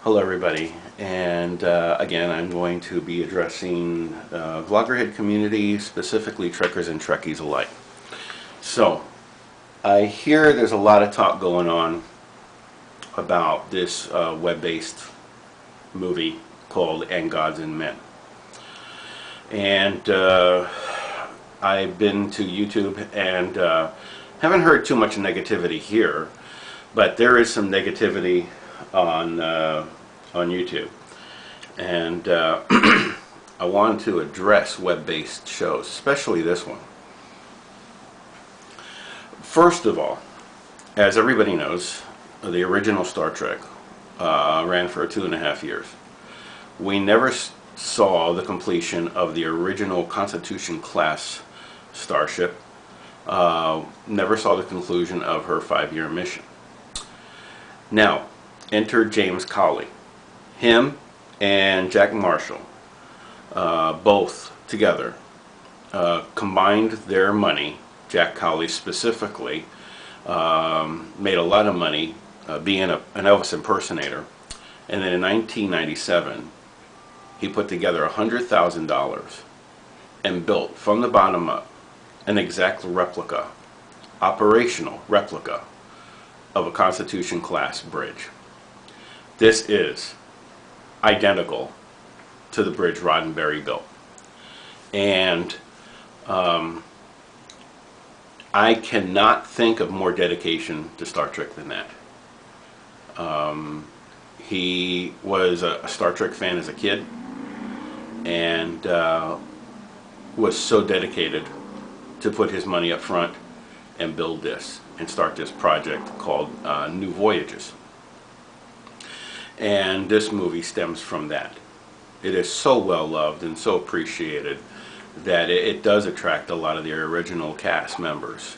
Hello everybody, and again I'm going to be addressing Vloggerhead community, specifically Trekkers and Trekkies alike. So, I hear there's a lot of talk going on about this web-based movie called Gods and Men. And I've been to YouTube and haven't heard too much negativity here, but there is some negativity on YouTube, and I wanted to address web-based shows, especially this one. First of all, as everybody knows, the original Star Trek ran for 2.5 years. We never saw the completion of the original Constitution class starship. Never saw the conclusion of her 5-year mission. Now, enter James Cawley. Him and Jack Marshall, both together, combined their money. Jack Cawley specifically made a lot of money being an Elvis impersonator, and then in 1997 he put together $100,000 and built from the bottom up an exact replica, operational replica of a Constitution class bridge. This is identical to the bridge Roddenberry built, and I cannot think of more dedication to Star Trek than that. He was a Star Trek fan as a kid, and was so dedicated to put his money up front and build this and start this project called New Voyages. And this movie stems from that. It is so well loved and so appreciated that it does attract a lot of the original cast members.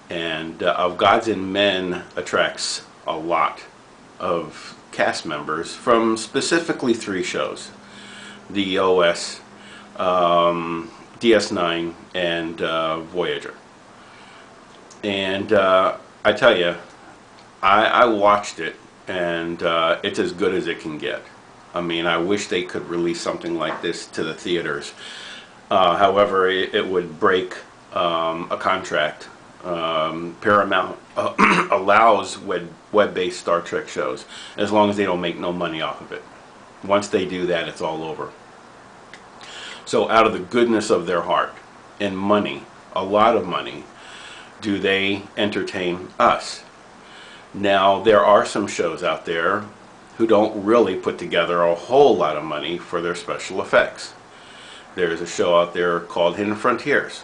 And of Gods and Men attracts a lot of cast members from specifically 3 shows: the OS, DS9, and Voyager. And I tell you, I watched it, and it's as good as it can get. I mean, I wish they could release something like this to the theaters. However, it would break a contract. Paramount allows web-based Star Trek shows as long as they don't make no money off of it. Once they do that, it's all over. So out of the goodness of their heart and money, a lot of money, do they entertain us. Now, there are some shows out there who don't really put together a whole lot of money for their special effects. There's a show out there called Hidden Frontiers,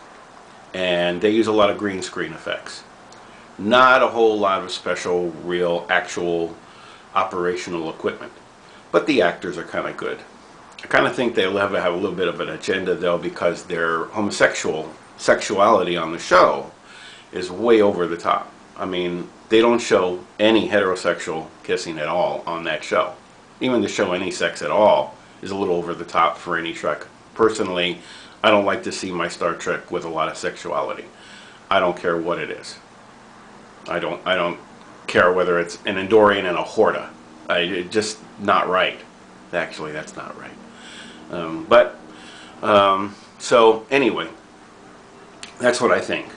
and they use a lot of green screen effects. Not a whole lot of special, real, actual operational equipment. But the actors are kind of good. I kind of think they'll have a little bit of an agenda, though, because their sexuality on the show is way over the top. I mean, they don't show any heterosexual kissing at all on that show. Even to show any sex at all is a little over the top for any Trek. Personally, I don't like to see my Star Trek with a lot of sexuality. I don't care what it is. I don't care whether it's an Andorian and a Horta. It's just not right. Actually, that's not right. So anyway, that's what I think.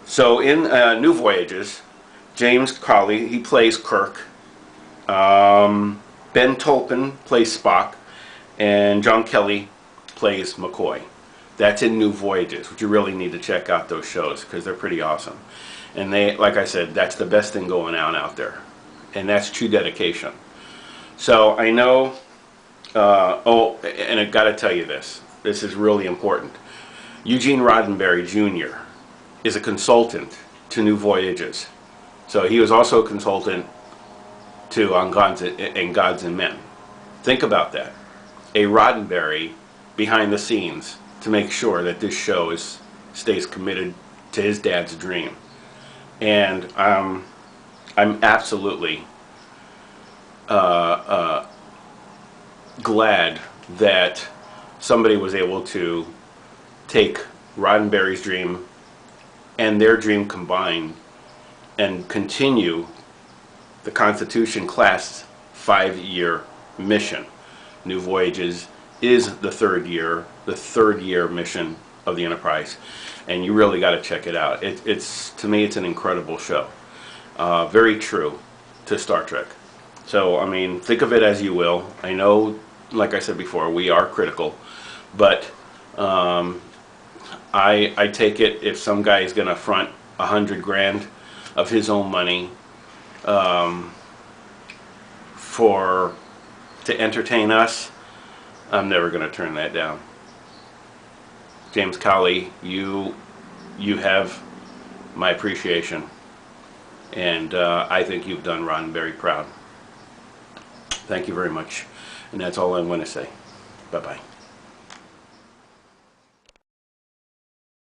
So in New Voyages, James Cawley, he plays Kirk. Ben Tolpin plays Spock, and John Kelly plays McCoy. That's in New Voyages, which you really need to check out those shows because they're pretty awesome. And they, like I said, that's the best thing going on out there, and that's true dedication. So I know. Oh, and I got to tell you this. This is really important. Eugene Roddenberry Jr. is a consultant to New Voyages. So he was also a consultant to Gods and Men. Think about that. A Roddenberry behind the scenes to make sure that this show stays committed to his dad's dream. And I'm absolutely glad that somebody was able to take Roddenberry's dream and their dream combined and continue the Constitution class 5-year mission. New Voyages is the third year mission of the Enterprise, and you really got to check it out. It's to me, it's an incredible show. Very true to Star Trek. So I mean, think of it as you will. I know, like I said before, we are critical, but I take it if some guy is going to front $100 grand of his own money to entertain us, I'm never going to turn that down. James Cowley, you have my appreciation, and I think you've done Ron very proud. Thank you very much, and that's all I'm going to say. Bye-bye.